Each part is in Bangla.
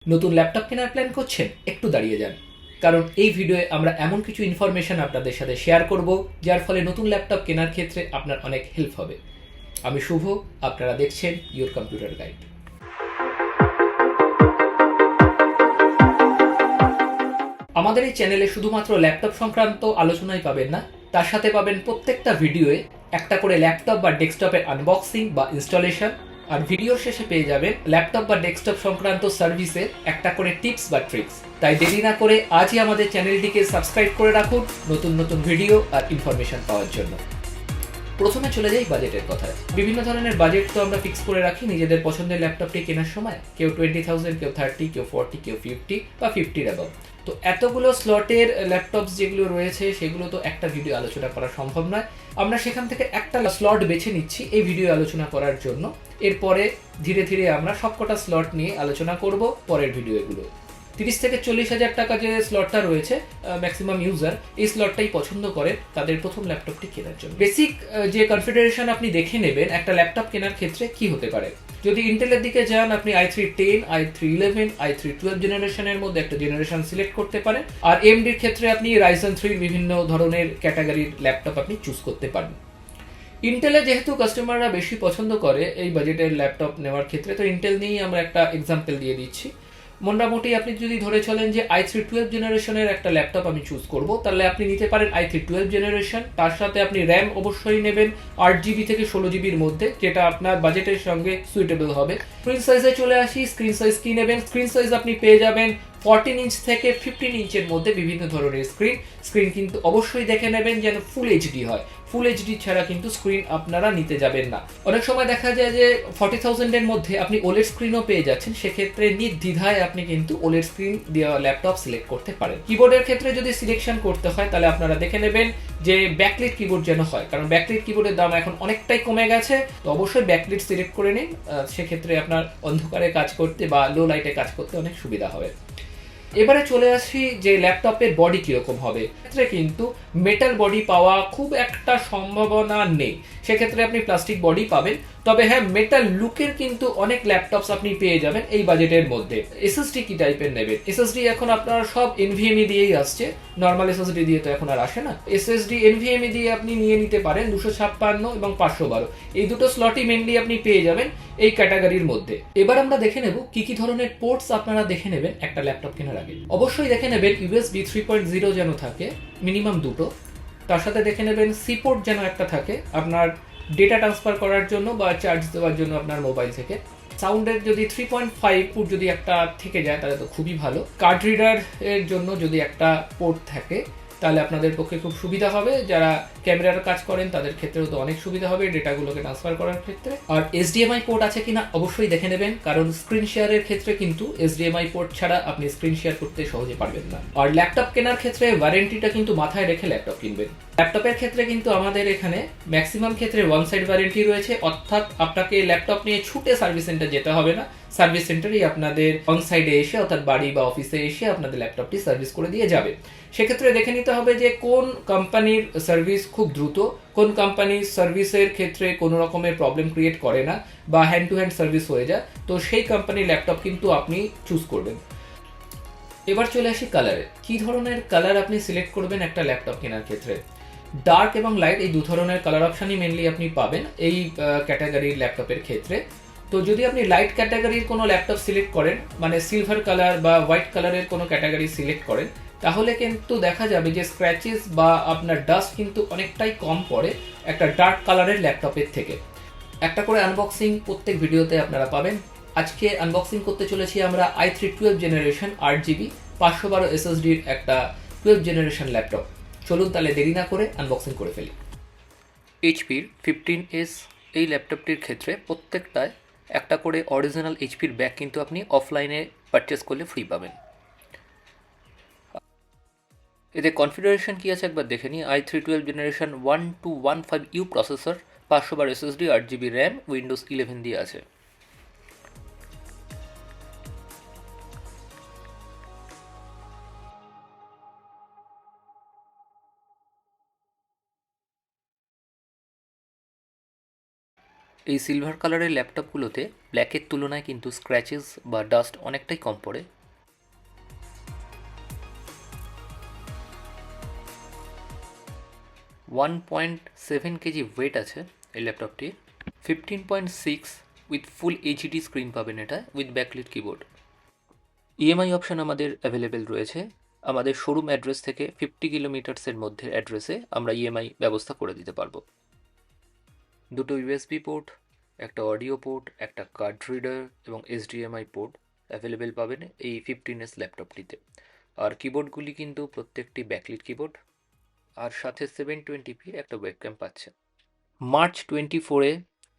নতুন ল্যাপটপ কেনার প্ল্যান করছেন? একটু দাঁড়িয়ে যান, কারণ এই ভিডিওয়ে আমরা এমন কিছু ইনফরমেশন আপনাদের সাথে শেয়ার করব যার ফলে নতুন ল্যাপটপ কেনার ক্ষেত্রে আপনার অনেক হেল্প হবে। আমি শুভ, আপনারা দেখছেন ইউর কম্পিউটার গাইড। আমাদের এই চ্যানেলে শুধুমাত্র ল্যাপটপ সংক্রান্ত আলোচনাই পাবেন না, তার সাথে পাবেন প্রত্যেকটা ভিডিওয়ে একটা করে ল্যাপটপ বা ডেস্কটপের আনবক্সিং বা ইনস্টলেশন, আর ভিডিওর শেষে পেয়ে যাবেন ল্যাপটপ বা ডেস্কটপ সংক্রান্ত সার্ভিসের একটা করে টিপস বা ট্রিক্স। তাই দেরি না করে আজই আমাদের চ্যানেলটিকে সাবস্ক্রাইব করে রাখুন নতুন নতুন ভিডিও আর ইনফরমেশন পাওয়ার জন্য। প্রথমে চলে যাই বাজেটের কথায়। বিভিন্ন ধরনের বাজেট তো আমরা ফিক্স করে রাখি নিজেদের পছন্দের ল্যাপটপটি কেনার সময়। কেউ 20,000, কেউ 30, কেউ 40, কেউ 50 বা 50 অ্যাবভ। তো এতগুলো স্লটের ল্যাপটপস যেগুলো রয়েছে সেগুলো তো একটা ভিডিও আলোচনা করা সম্ভব নয়। আমরা সেখান থেকে একটা স্লট বেছে নিচ্ছি এই ভিডিও আলোচনা করার জন্য। এরপরে ধীরে ধীরে আমরা সবকটা স্লট নিয়ে আলোচনা করব পরের ভিডিওগুলো। 30 থেকে 40,000 টাকা যে স্লটটা রয়েছে, ম্যাক্সিমাম ইউজার এই স্লটটাই পছন্দ করেন তাদের প্রথম ল্যাপটপটি কেনার জন্য। বেসিক যে কনফিগারেশন আপনি দেখে নেবেন একটা ল্যাপটপ কেনার ক্ষেত্রে কি হতে পারে। যদি ইন্টেলের দিকে যান, আপনি i3-10, i3-11, i3-12 জেনারেশনের মধ্যে একটা জেনারেশন সিলেক্ট করতে পারেন। আর এমডির ক্ষেত্রে আপনি Ryzen 3 বিভিন্ন ধরনের ক্যাটাগরির ল্যাপটপ আপনি চুজ করতে পারেন। ইন্টেলে যেহেতু কাস্টমাররা বেশি পছন্দ করে এই বাজেটের ল্যাপটপ নেওয়ার ক্ষেত্রে, তো ইন্টেল নিয়েই আমরা একটা এক্সাম্পল দিয়ে দিচ্ছি। মোটামুটি আপনি যদি ধরে চলেন যে i3-12 জেনারেশনের একটা ল্যাপটপ আমি চুজ করব, তাহলে আপনি নিতে পারেন i3-12 জেনারেশন। তার সাথে আপনি র্যাম অবশ্যই নেবেন 8 জিবি থেকে 16 জিবির মধ্যে, যেটা আপনার বাজেটের সঙ্গে সুইটেবল হবে। স্ক্রিন সাইজে চলে আসি। স্ক্রিন সাইজ কি নেবেন? স্ক্রিন সাইজ আপনি পেয়ে যাবেন 14 ইঞ্চ থেকে 15 ইঞ্চের মধ্যে বিভিন্ন ধরনের স্ক্রিন কিন্তু অবশ্যই দেখে নেবেন যেন ফুল এইচডি হয়। ফুল এইচডি ছাড়া কিন্তু স্ক্রিন আপনারা নিতে যাবেন না। অনেক সময় দেখা যায় যে 40,000 এর মধ্যে আপনি ওলেড স্ক্রিনও পেয়ে যাচ্ছেন, সেক্ষেত্রে নির্দ্বিধায় আপনি কিন্তু ওলেড স্ক্রিন দেওয়া ল্যাপটপ সিলেক্ট করতে পারেন। কিবোর্ডের ক্ষেত্রে যদি সিলেকশন করতে হয় তাহলে আপনারা দেখে নেবেন যে ব্যাকলিট কিবোর্ড যেন হয়, কারণ ব্যাকলিট কিবোর্ডের দাম এখন অনেকটাই কমে গেছে। তো অবশ্যই ব্যাকলিট সিলেক্ট করে নিন, সেক্ষেত্রে আপনার অন্ধকারে কাজ করতে বা লো লাইটে কাজ করতে অনেক সুবিধা হবে। এবারে চলে আসি যে ল্যাপটপের বডি কিরকম হবে। ক্ষেত্রে কিন্তু মেটাল বডি পাওয়া খুব একটা সম্ভাবনা নেই, সেক্ষেত্রে আপনি প্লাস্টিক বডি পাবেন। তবে হ্যাঁ, মেটাল লুকের কিন্তু অনেক ল্যাপটপস আপনি পেয়ে যাবেন এই বাজেটের মধ্যে। এসএসডি কি টাইপের নেবেন? এসএসডি এখন আপনার সব এনভিএমই দিয়েই আসছে, নর্মাল এসএসডি দিয়ে তো এখন আর আসে না। এসএসডি এনভিএমই দিয়ে আপনি নিয়ে নিতে পারেন 256 এবং 512, এই দুটো স্লটই মেনলি আপনি পেয়ে যাবেন এই ক্যাটাগরির মধ্যে। এবার আমরা দেখে নেব কি কি ধরনের পোর্টস আপনারা দেখে নেবেন একটা ল্যাপটপ কেনার আগে। অবশ্যই দেখে নেবেন ইউএসবি 3.0 যেন থাকে, মিনিমাম দুটো। তার সাথে দেখে নেবেন সি পোর্ট যেন একটা থাকে আপনার ডেটা ট্রান্সফার করার জন্য বা চার্জ দেওয়ার জন্য আপনার মোবাইল থেকে। সাউন্ডের যদি 3.5 পোর্ট যদি একটা থেকে যায় তাহলে তো খুবই ভালো। কার্ড রিডার এর জন্য যদি একটা পোর্ট থাকে তাহলে আপনাদের পক্ষে খুব সুবিধা হবে। যারা ক্যামেরার কাজ করেন তাদের ক্ষেত্রেও তো অনেক সুবিধা হবে ডেটাগুলোকে ট্রান্সফার করার ক্ষেত্রে। আর এইচডিএমআই পোর্ট আছে কিনা অবশ্যই দেখে নেবেন, কারণ স্ক্রিন শেয়ারের ক্ষেত্রে কিন্তু এইচডিএমআই পোর্ট ছাড়া আপনি স্ক্রিন শেয়ার করতে সহজে পারবেন না। আর ল্যাপটপ কেনার ক্ষেত্রে ওয়ারেন্টিটা কিন্তু মাথায় রেখে ল্যাপটপ কিনবেন। ল্যাপটপের ক্ষেত্রে কিন্তু আমাদের এখানে ম্যাক্সিমাম ক্ষেত্রে ওয়ান সাইড ওয়ারেন্টি রয়েছে, অর্থাৎ আপনাকে ল্যাপটপ নিয়ে ছুটে সার্ভিস সেন্টার যেতে হবে না। সার্ভিস সেন্টারই আপনাদের অন সাইডে এসে, অর্থাৎ বাড়ি বা অফিসে এসে আপনাদের ল্যাপটপটি সার্ভিস করে দিয়ে যাবে। সেক্ষেত্রে দেখে নিতে হবে যে কোন কোম্পানির সার্ভিস খুব দ্রুত, কোন কোম্পানির সার্ভিসের ক্ষেত্রে কোনো রকমের প্রবলেম ক্রিয়েট করে না বা হ্যান্ড টু হ্যান্ড সার্ভিস হয়ে যায়, তো সেই কোম্পানির ল্যাপটপ কিন্তু আপনি চুজ করবেন। এবার চলে আসি কালারে। কি ধরনের কালার আপনি সিলেক্ট করবেন একটা ল্যাপটপ কেনার ক্ষেত্রে? ডার্ক এবং লাইট এই দু ধরনের কালার অপশনই মেনলি আপনি পাবেন এই ক্যাটাগরির ল্যাপটপের ক্ষেত্রে। তো যদি আপনি লাইট ক্যাটাগরির কোনো ল্যাপটপ সিলেক্ট করেন, মানে সিলভার কালার বা হোয়াইট কালারের কোনো ক্যাটাগরি সিলেক্ট করেন, তাহলে কিন্তু দেখা যাবে যে স্ক্র্যাচেস বা আপনার ডাস্ট কিন্তু অনেকটাই কম পড়ে একটা ডার্ক কালারের ল্যাপটপের থেকে। একটা করে আনবক্সিং প্রত্যেক ভিডিওতে আপনারা পাবেন। আজকে আনবক্সিং করতে চলেছি আমরা i3-12 জেনারেশন 8 জিবি 512 এসএসডির একটা 12 জেনারেশন ল্যাপটপ। চলুন তাহলে দেরি না করে আনবক্সিং করে ফেলি। এইচপির 15S এই ল্যাপটপটির ক্ষেত্রে প্রত্যেকটায় একটা করে অরিজিনাল এইচপির ব্যাগ কিন্তু আপনি অফলাইনে পারচেস করলে ফ্রি পাবেন। এতে কনফিগারেশন কী আছে একবার দেখে নিই। i3-12 generation 1215U processor, 512 SSD, 8 GB RAM, Windows 11 দিয়ে আছে। এই সিলভার কালারের ল্যাপটপগুলোতে ব্ল্যাকের তুলনায় কিন্তু স্ক্র্যাচেস বা ডাস্ট অনেকটাই কম পড়ে। 1.7 কেজি ওয়েট আছে এই ল্যাপটপটি। 15.6 উইথ ফুল এইচডি স্ক্রিন পাবেন এটা, with backlit keyboard. EMI option আমাদের অ্যাভেলেবেল রয়েছে। আমাদের শোরুম অ্যাড্রেস থেকে 50 কিলোমিটার্সের মধ্যে অ্যাড্রেসে আমরা ইএমআই ব্যবস্থা করে দিতে পারবো। দুটো ইউএসবি পোর্ট, একটা অডিও পোর্ট, একটা কার্ড রিডার এবং এইচডিএমআই পোর্ট অ্যাভেলেবেল পাবেন এই 15S ল্যাপটপটিতে। আর কিবোর্ডগুলি কিন্তু প্রত্যেকটি ব্যাকলিট কিবোর্ড, আর সাথে 720p একটা ওয়েবক্যাম পাচ্ছে। মার্চ 24-এ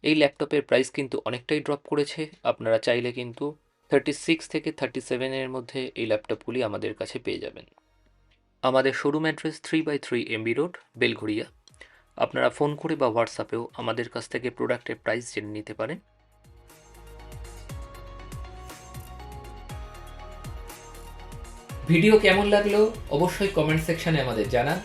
এই ল্যাপটপের প্রাইস কিন্তু অনেকটাই ড্রপ করেছে। আপনারা চাইলে কিন্তু 36 থেকে 37-এর মধ্যে এই ল্যাপটপগুলি আমাদের কাছে পেয়ে যাবেন। আমাদের showroom address 3/3 MB road, Belgharia. আপনারা ফোন করে বা হোয়াটসঅ্যাপেও আমাদের কাছ থেকে প্রোডাক্টের প্রাইস জেনে নিতে পারেন। ভিডিও কেমন লাগলো অবশ্যই কমেন্ট সেকশনে আমাদের জানান।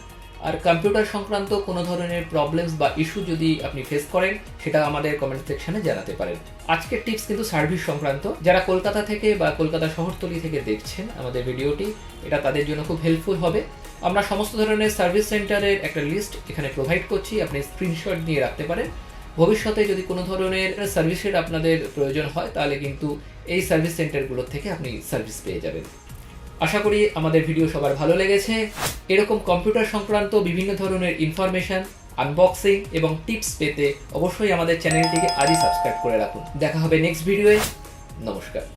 আর কম্পিউটার সংক্রান্ত কোনো ধরনের প্রবলেমস বা ইস্যু যদি আপনি ফেস করেন, সেটা আমাদের কমেন্ট সেকশনে জানাতে পারেন। আজকের টিপস কিন্তু সার্ভিস সংক্রান্ত। যারা কলকাতা থেকে বা কলকাতা শহরতলি থেকে দেখছেন আমাদের ভিডিওটি, এটা তাদের জন্য খুব হেল্পফুল হবে। আমরা সমস্ত ধরনের সার্ভিস সেন্টারের একটা লিস্ট এখানে প্রোভাইড করছি, আপনি স্ক্রিনশট নিয়ে রাখতে পারেন। ভবিষ্যতে যদি কোনো ধরনের সার্ভিসের আপনাদের প্রয়োজন হয়, তাহলে কিন্তু এই সার্ভিস সেন্টারগুলোর থেকে আপনি সার্ভিস পেয়ে যাবেন। আশা করি আমাদের ভিডিও সবার ভালো লেগেছে। এরকম কম্পিউটার সংক্রান্ত বিভিন্ন ধরনের ইনফরমেশন, আনবক্সিং এবং টিপস পেতে অবশ্যই আমাদের চ্যানেলটিকে আজই সাবস্ক্রাইব করে রাখুন। দেখা হবে নেক্সট ভিডিওয়ে। নমস্কার।